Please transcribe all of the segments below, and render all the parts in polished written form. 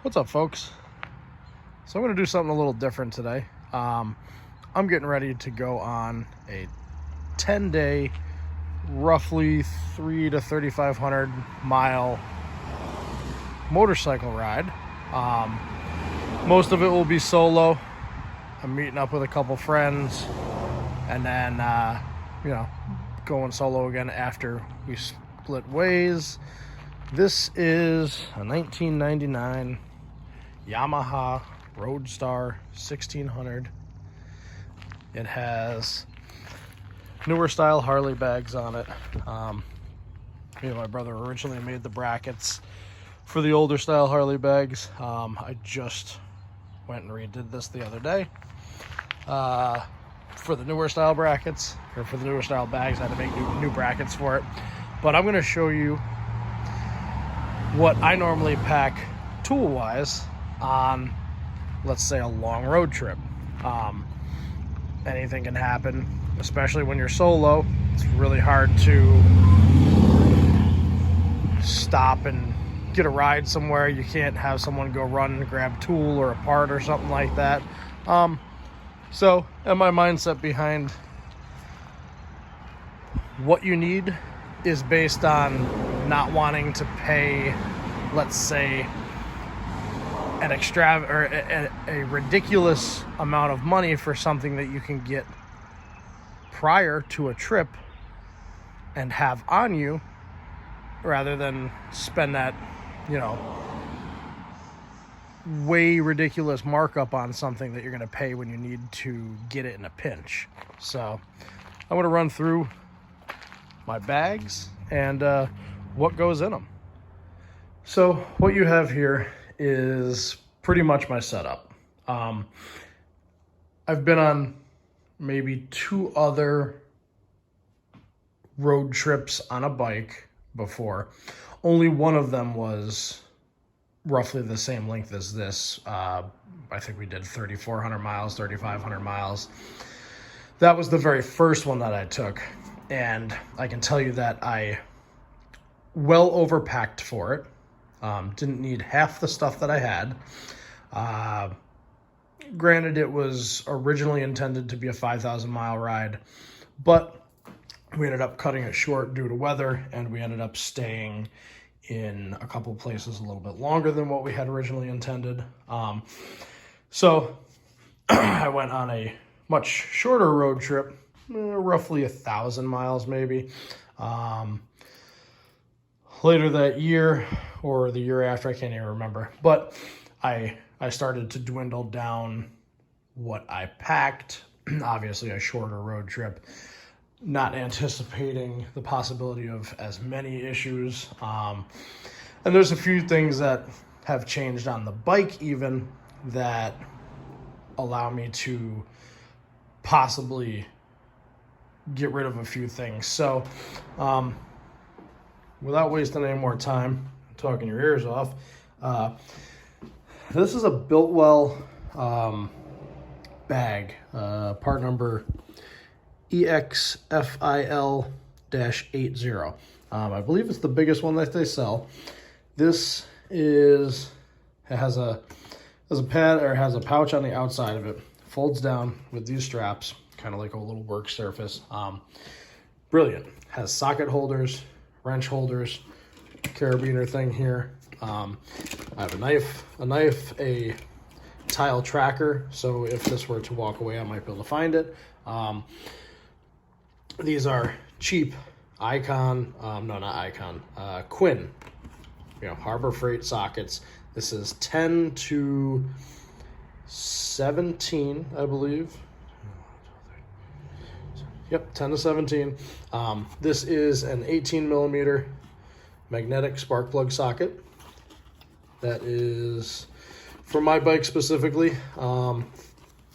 What's up, folks? So I'm going to do something a little different today. I'm getting ready to go on a 10-day, roughly 3 to 3,500 mile motorcycle ride. Most of it will be solo. I'm meeting up with a couple friends, and then going solo again after we split ways. This is a 1999 Yamaha Roadstar 1600. It has newer style Harley bags on it. My brother originally made the brackets for the older style Harley bags. I just went and redid this the other day for the newer style brackets, or for the newer style bags. I had to make new brackets for it. But I'm going to show you what I normally pack tool-wise on, let's say, a long road trip. Anything can happen, especially when you're solo. It's really hard to stop and get a ride somewhere. You can't have someone go run and grab a tool or a part or something like that. And my mindset behind what you need is based on not wanting to pay, let's say, a ridiculous amount of money for something that you can get prior to a trip and have on you, rather than spend that, way ridiculous markup on something that you're going to pay when you need to get it in a pinch. So I'm going to run through my bags and what goes in them. So what you have here is pretty much my setup. I've been on maybe 2 other road trips on a bike before. Only one of them was roughly the same length as this. I think we did 3,400 miles, 3,500 miles. That was the very first one that I took. And I can tell you that I well overpacked for it. Didn't need half the stuff that I had. Granted, it was originally intended to be a 5,000 mile ride, but we ended up cutting it short due to weather, and we ended up staying in a couple places a little bit longer than what we had originally intended. So I went on a much shorter road trip, roughly 1,000 miles maybe. Later that year, or the year after, I can't even remember, but I started to dwindle down what I packed. Obviously a shorter road trip, not anticipating the possibility of as many issues. And there's a few things that have changed on the bike even that allow me to possibly get rid of a few things. So without wasting any more time talking your ears off, this is a Biltwell bag, part number EXFIL-80. I believe it's the biggest one that they sell. This has a pad, or has a pouch on the outside of it, folds down with these straps, kind of like a little work surface. Brilliant. Has socket holders, wrench holders, carabiner thing here. I have a knife, a tile tracker, so if this were to walk away, I might be able to find it. These are cheap Quinn, Harbor Freight sockets. This is 10 to 17, I believe. Yep, 10 to 17. This is an 18 millimeter magnetic spark plug socket. That is for my bike specifically.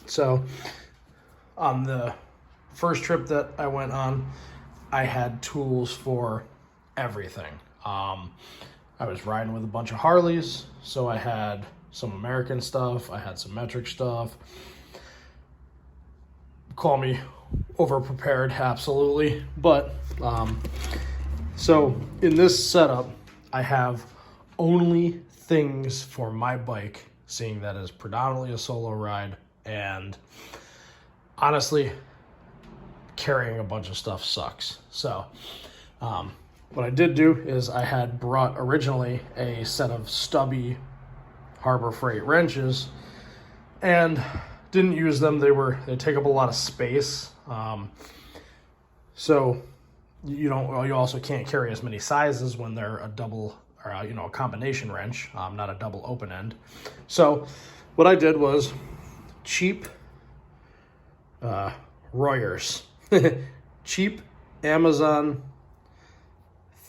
So on the first trip that I went on, I had tools for everything. I was riding with a bunch of Harleys, so I had some American stuff, I had some metric stuff. Call me over-prepared, absolutely. But so in this setup, I have only things for my bike, seeing that as predominantly a solo ride, and honestly, carrying a bunch of stuff sucks. So what I did do is I had brought originally a set of stubby Harbor Freight wrenches and didn't use them. They take up a lot of space. So you also can't carry as many sizes when they're a double or a combination wrench, not a double open end. So what I did was cheap Royers, cheap Amazon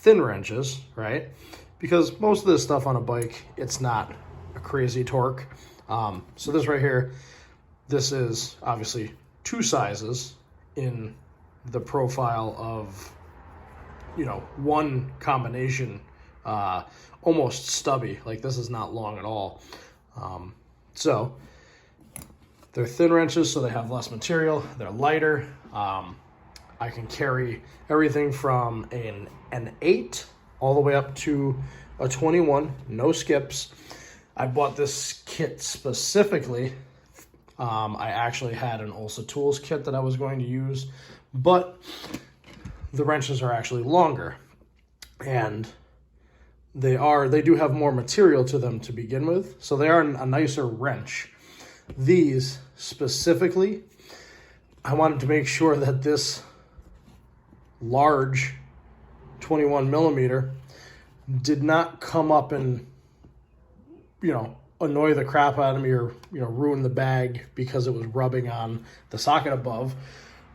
thin wrenches, right? Because most of this stuff on a bike, it's not a crazy torque. So this right here, this is obviously 2 sizes in the profile of, one combination, almost stubby. Like, this is not long at all. So they're thin wrenches, so they have less material. They're lighter. I can carry everything from an 8 all the way up to a 21, no skips. I bought this kit specifically. I actually had an Ulsa Tools kit that I was going to use, but the wrenches are actually longer, and they do have more material to them to begin with, so they are a nicer wrench. These specifically, I wanted to make sure that this large 21 millimeter did not come up and annoy the crap out of me or ruin the bag because it was rubbing on the socket above,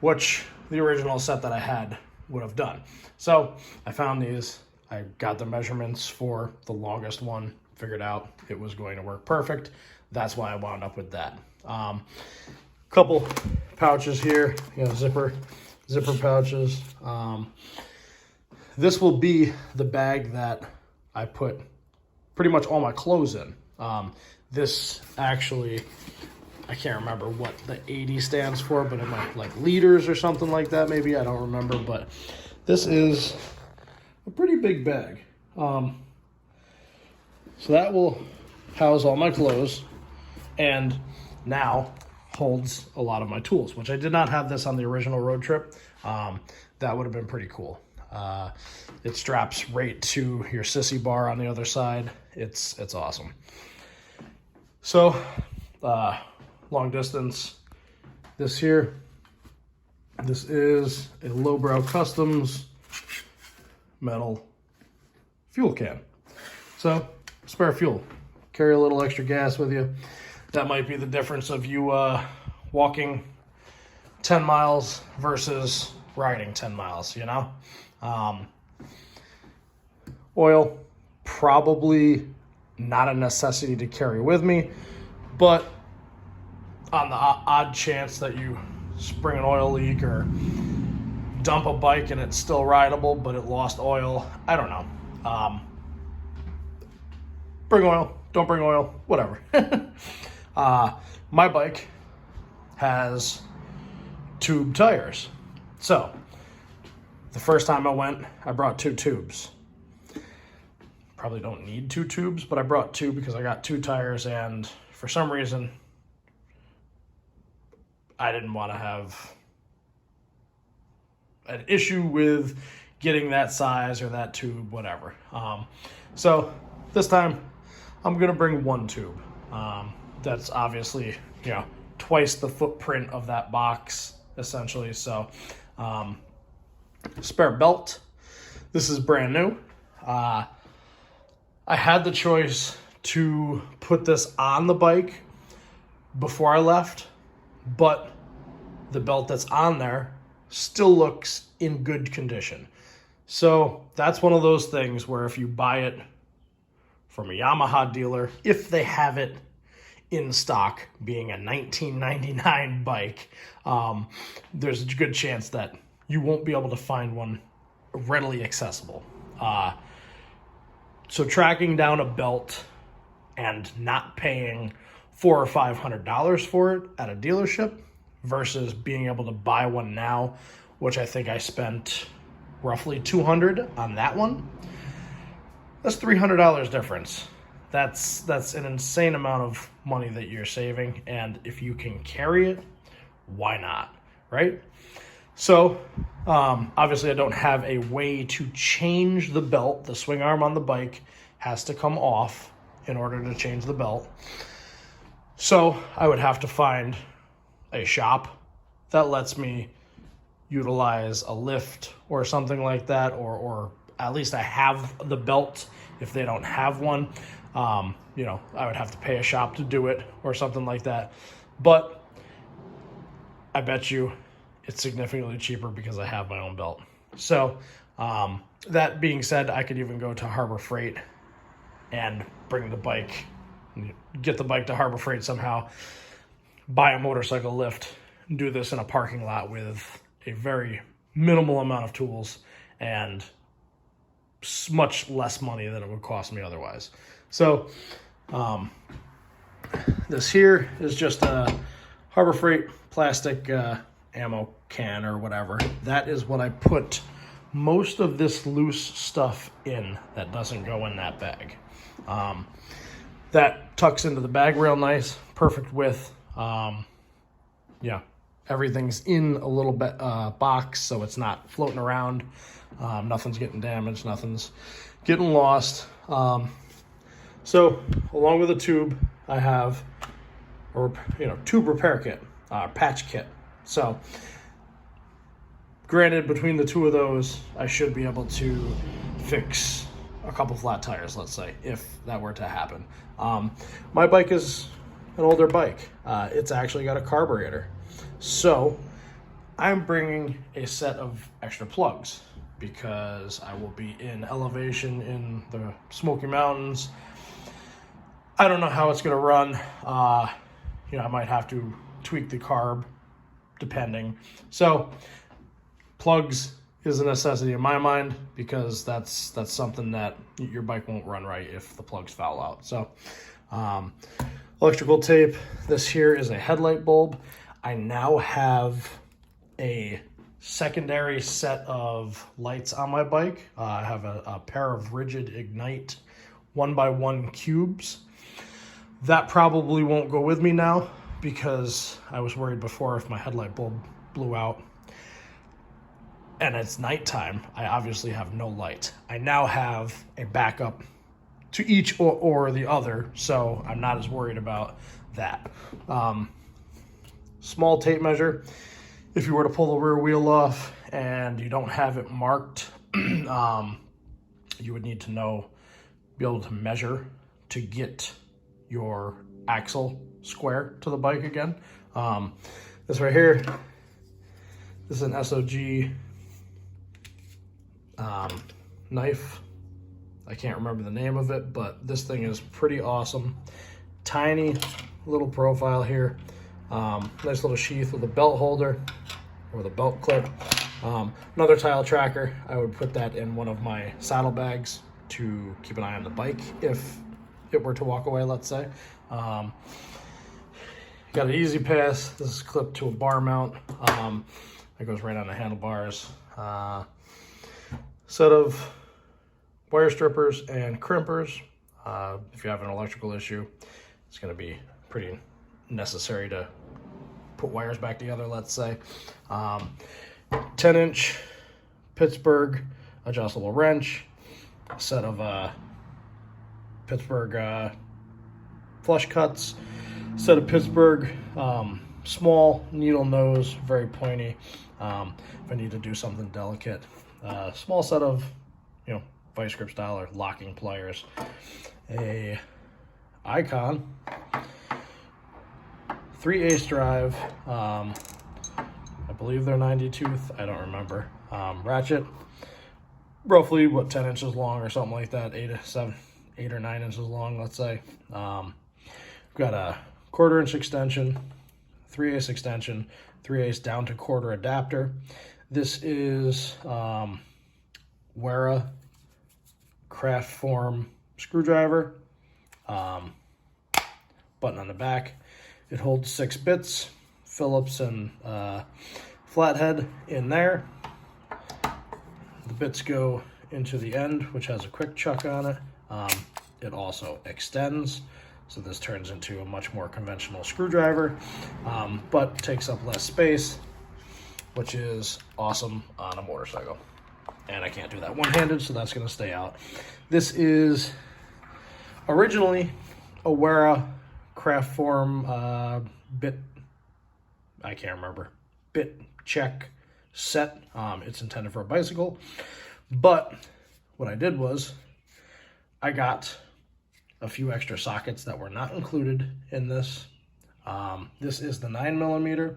which the original set that I had would have done. So I found these. I got the measurements for the longest one, figured out it was going to work perfect. That's why I wound up with that. Couple pouches here, zipper pouches. This will be the bag that I put pretty much all my clothes in. This actually, I can't remember what the 80 stands for, but it might like liters or something like that. Maybe, I don't remember, but this is a pretty big bag. So that will house all my clothes and now holds a lot of my tools, which I did not have this on the original road trip. That would have been pretty cool. It straps right to your sissy bar on the other side. It's awesome. So, long distance, this here, this is a Lowbrow Customs metal fuel can. So, spare fuel. Carry a little extra gas with you. That might be the difference of you walking 10 miles versus riding 10 miles, Oil, probably not a necessity to carry with me, but on the odd chance that you spring an oil leak or dump a bike and it's still rideable but it lost oil, I don't know. Bring oil, don't bring oil, whatever. My bike has tube tires. So the first time I went, I brought 2 tubes. Probably don't need 2 tubes, but I brought 2 because I got 2 tires, and for some reason I didn't want to have an issue with getting that size or that tube, whatever. So this time I'm gonna bring 1 tube. That's obviously twice the footprint of that box essentially. So spare belt. This is brand new. I had the choice to put this on the bike before I left, but the belt that's on there still looks in good condition. So that's one of those things where if you buy it from a Yamaha dealer, if they have it in stock, being a 1999 bike, there's a good chance that you won't be able to find one readily accessible. So tracking down a belt and not paying $400 or $500 for it at a dealership versus being able to buy one now, which I think I spent roughly $200 on that one. That's $300 difference that's an insane amount of money that you're saving. And if you can carry it, why not, right? So obviously I don't have a way to change the belt. The swing arm on the bike has to come off in order to change the belt. So I would have to find a shop that lets me utilize a lift or something like that, or at least I have the belt if they don't have one. You know, I would have to pay a shop to do it or something like that. But I bet you it's significantly cheaper because I have my own belt. So that being said, I could even go to Harbor Freight and bring the bike, get the bike to Harbor Freight somehow, buy a motorcycle lift, do this in a parking lot with a very minimal amount of tools and much less money than it would cost me otherwise. So this here is just a Harbor Freight plastic ammo can or whatever. That is what I put most of this loose stuff in that doesn't go in that bag. That tucks into the bag real nice, perfect width. Yeah, everything's in a little bit box, so it's not floating around. Nothing's getting damaged, nothing's getting lost. So along with the tube, I have a tube repair kit, patch kit. So granted, between the two of those, I should be able to fix a couple flat tires, let's say, if that were to happen. My bike is an older bike. It's actually got a carburetor. So I'm bringing a set of extra plugs because I will be in elevation in the Smoky Mountains. I don't know how it's going to run. I might have to tweak the carb depending. So plugs is a necessity in my mind because that's something that your bike won't run right if the plugs foul out. So electrical tape. This here is a headlight bulb. I now have a secondary set of lights on my bike. I have a pair of Rigid Ignite 1x1 cubes. That probably won't go with me now because I was worried before if my headlight bulb blew out and it's nighttime, I obviously have no light. I now have a backup to each or the other, so I'm not as worried about that. Small tape measure. If you were to pull the rear wheel off and you don't have it marked, you would need to be able to measure to get your axle square to the bike again. This right here, this is an SOG knife. I can't remember the name of it, but this thing is pretty awesome. Tiny little profile here. Nice little sheath with a belt holder or the belt clip. Another tile tracker. I would put that in one of my saddlebags to keep an eye on the bike if it were to walk away, let's say. Got an easy pass. This is clipped to a bar mount. That goes right on the handlebars. Set of wire strippers and crimpers. If you have an electrical issue, it's going to be pretty necessary to put wires back together, let's say. 10-inch Pittsburgh adjustable wrench, a set of Pittsburgh flush cuts, set of Pittsburgh small needle nose, very pointy, if I need to do something delicate. Small set of, vice grip style or locking pliers, a Icon 3/8 drive, I believe they're 90 tooth, I don't remember, ratchet, roughly 10 inches long or something like that, 8 or 9 inches long, let's say. Got a 1/4 inch extension, 3/8 extension, 3/8 down to quarter adapter. This is Wera craft form screwdriver, button on the back. It holds 6 bits, Phillips and flathead in there. The bits go into the end, which has a quick chuck on it. it also extends. So this turns into a much more conventional screwdriver, but takes up less space, which is awesome on a motorcycle. And I can't do that one-handed, so that's going to stay out. This is originally a Wera craft form bit, I can't remember, bit check set. It's intended for a bicycle, but what I did was I got a few extra sockets that were not included in this. This is the 9mm,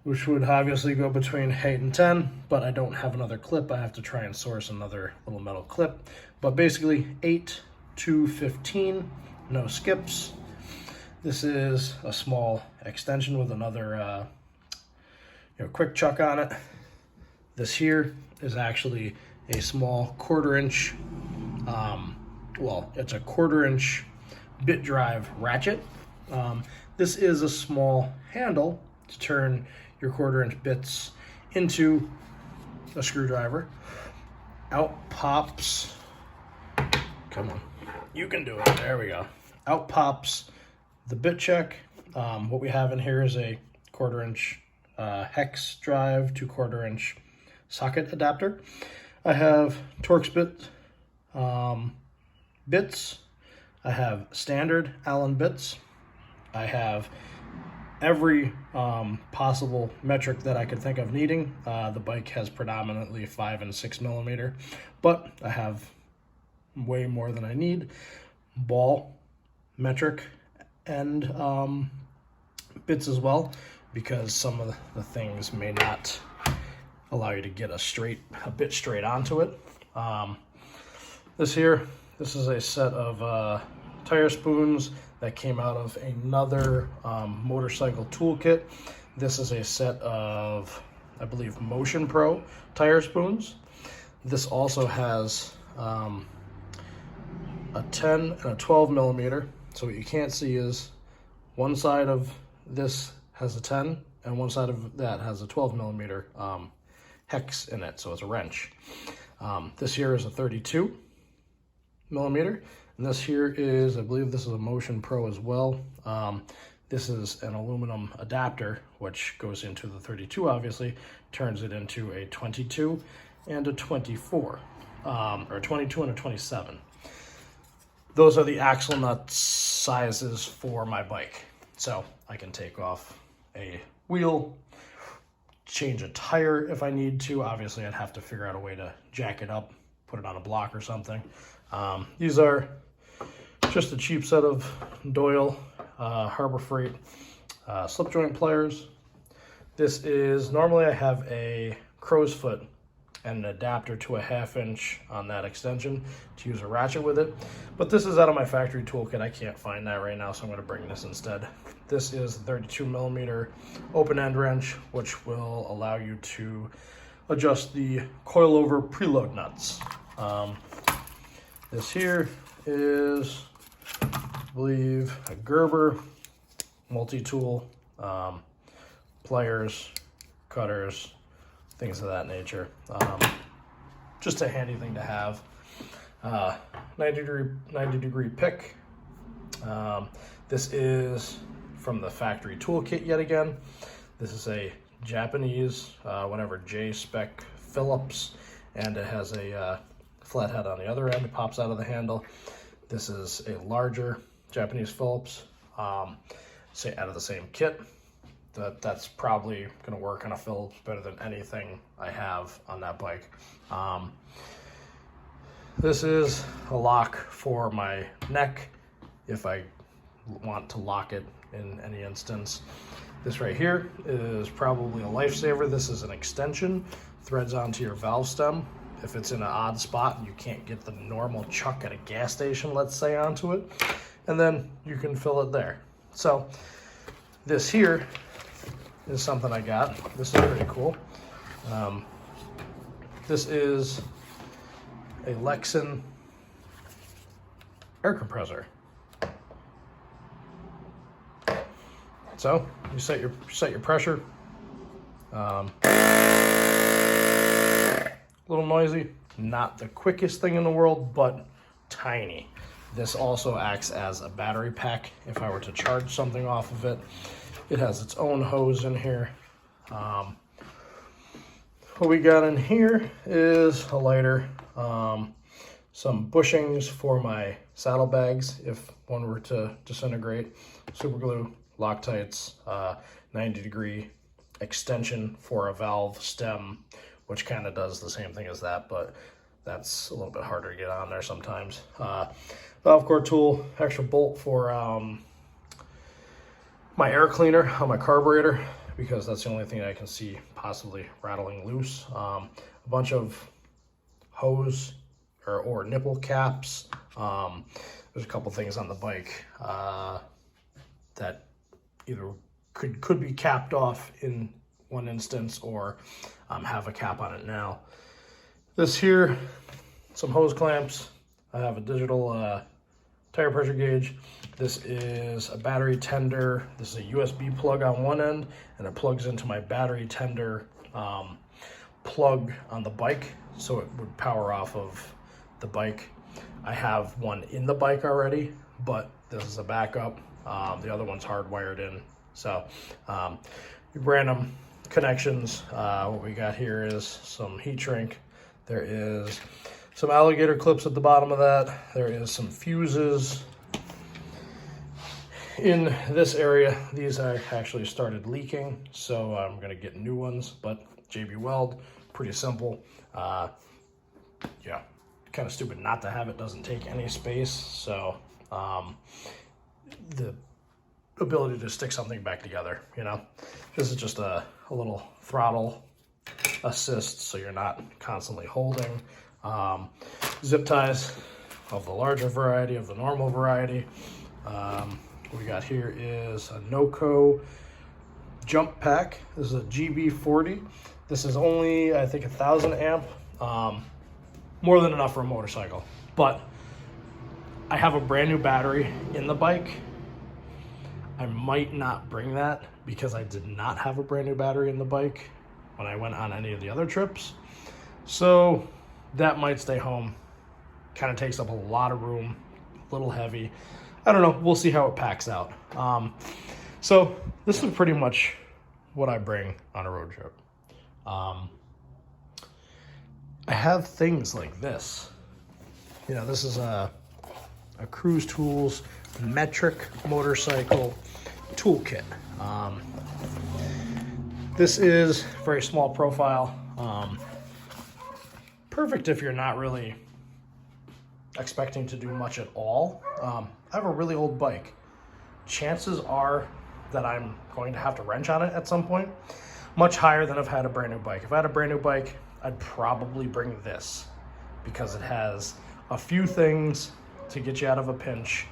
which would obviously go between 8 and 10, but I don't have another clip. I have to try and source another little metal clip. But basically 8 to 15, no skips. This is a small extension with another quick chuck on it. This here is actually a small 1/4 inch, it's a 1/4 inch bit drive ratchet. This is a small handle to turn your 1/4 inch bits into a screwdriver. Out pops, come on, you can do it, there we go. Out pops the bit check. What we have in here is a 1/4 inch hex drive to 1/4 inch socket adapter. I have Torx bit bits. I have standard Allen bits. I have every possible metric that I could think of needing. The bike has predominantly 5 and 6mm, but I have way more than I need. Ball, metric, and bits as well, because some of the things may not allow you to get a bit straight onto it. This is a set of tire spoons that came out of another motorcycle toolkit. This is a set of, I believe, Motion Pro tire spoons. This also has a 10 and a 12mm. So what you can't see is one side of this has a 10 and one side of that has a 12mm hex in it, so it's a wrench. This here is a 32mm, and this here is, I believe this is a Motion Pro as well. This is an aluminum adapter, which goes into the 32, obviously, turns it into a 22 and a 24, or 22 and a 27. Those are the axle nut sizes for my bike. So I can take off a wheel, change a tire if I need to. Obviously, I'd have to figure out a way to jack it up, put it on a block or something. These are just a cheap set of Doyle Harbor Freight slip joint pliers. This is, normally I have a crow's foot and an adapter to a 1/2 inch on that extension to use a ratchet with it. But this is out of my factory toolkit. I can't find that right now, so I'm going to bring this instead. This is a 32mm open end wrench, which will allow you to adjust the coilover preload nuts. This here is, I believe, a Gerber multi-tool, pliers, cutters, things of that nature. Just a handy thing to have. 90 degree pick. This is from the factory toolkit yet again. This is a Japanese, whatever, J-spec Phillips, and it has a flathead on the other end. It pops out of the handle. This is a larger Japanese Phillips, say out of the same kit. That's probably going to work on a Phillips better than anything I have on that bike. This is a lock for my neck if I want to lock it in any instance. This right here is probably a lifesaver. This is an extension, threads onto your valve stem. If it's in an odd spot and you can't get the normal chuck at a gas station, let's say, onto it, and then you can fill it there. So this here is something I got. This is pretty cool. This is a Lexan air compressor. So you set your pressure. A little noisy, not the quickest thing in the world, but tiny. This also acts as a battery pack if I were to charge something off of it. It has its own hose in here. What we got in here is a lighter, some bushings for my saddlebags if one were to disintegrate, super glue, Loctites, 90-degree extension for a valve stem, which kind of does the same thing as that, but that's a little bit harder to get on there sometimes. Valve core tool, extra bolt for my air cleaner on my carburetor, because that's the only thing I can see possibly rattling loose. A bunch of hose or nipple caps. There's a couple things on the bike that either could be capped off in one instance or have a cap on it now. This here, some hose clamps. I have a digital tire pressure gauge. This is a battery tender. This is a USB plug on one end, and it plugs into my battery tender plug on the bike, so it would power off of the bike. I have one in the bike already, but this is a backup. The other one's hardwired in. So random connections. What we got here is some heat shrink. There is some alligator clips at the bottom of that. There is some fuses. In this area, these actually started leaking, so I'm gonna get new ones, but JB Weld, pretty simple. Yeah, kind of stupid not to have it, doesn't take any space, so the ability to stick something back together, you know. This is just a little throttle assist, so you're not constantly holding. Zip ties of the larger variety, of the normal variety. What we got here is a NOCO jump pack. This is a GB40. This is only, I think, 1,000 amp. More than enough for a motorcycle. But I have a brand new battery in the bike. I might not bring that because I did not have a brand new battery in the bike when I went on any of the other trips. So that might stay home. Kind of takes up a lot of room, a little heavy. I don't know, we'll see how it packs out. So this is pretty much what I bring on a road trip. I have things like this. You know, this is a Cruise Tools metric motorcycle toolkit. This is very small profile. Perfect if you're not really expecting to do much at all. I have a really old bike. Chances are that I'm going to have to wrench on it at some point, much higher than if I had a brand new bike. If I had a brand new bike, I'd probably bring this because it has a few things to get you out of a pinch.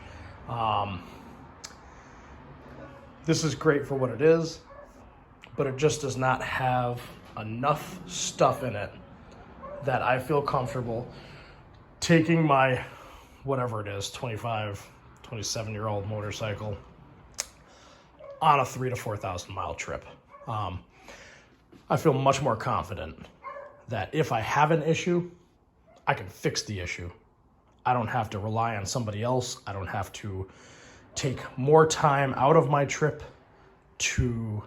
This is great for what it is, but it just does not have enough stuff in it that I feel comfortable taking my, whatever it is, 27-year-old motorcycle on a 3,000 to 4,000 mile trip. I feel much more confident that if I have an issue, I can fix the issue. I don't have to rely on somebody else. I don't have to take more time out of my trip to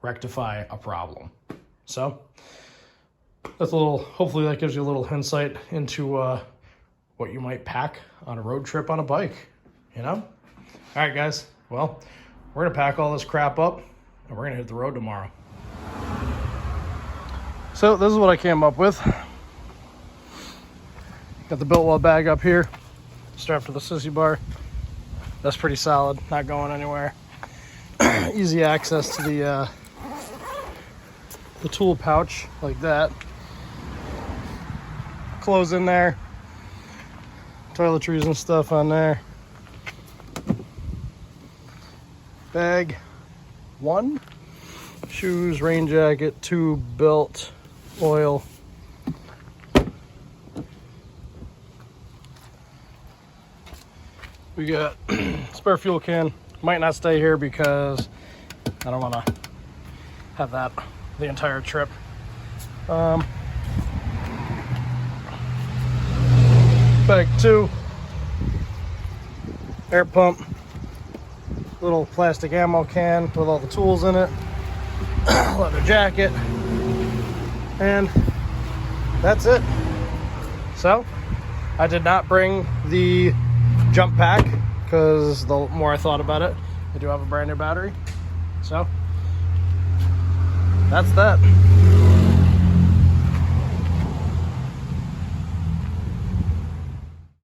rectify a problem. So that's a little, hopefully that gives you a little insight into what you might pack on a road trip on a bike, you know? All right, guys, well, we're gonna pack all this crap up and we're gonna hit the road tomorrow. So this is what I came up with. Got the Biltwell bag up here, strapped to the sissy bar. That's pretty solid, not going anywhere. Easy access to the tool pouch like that. Clothes in there, toiletries and stuff on there. Bag 1, shoes, rain jacket, tube, belt, oil. We got spare fuel can. Might not stay here because I don't want to have that the entire trip. Bag 2, air pump, little plastic ammo can with all the tools in it, leather jacket, and that's it. So I did not bring the jump pack because the more I thought about it, I do have a brand new battery. So that's that.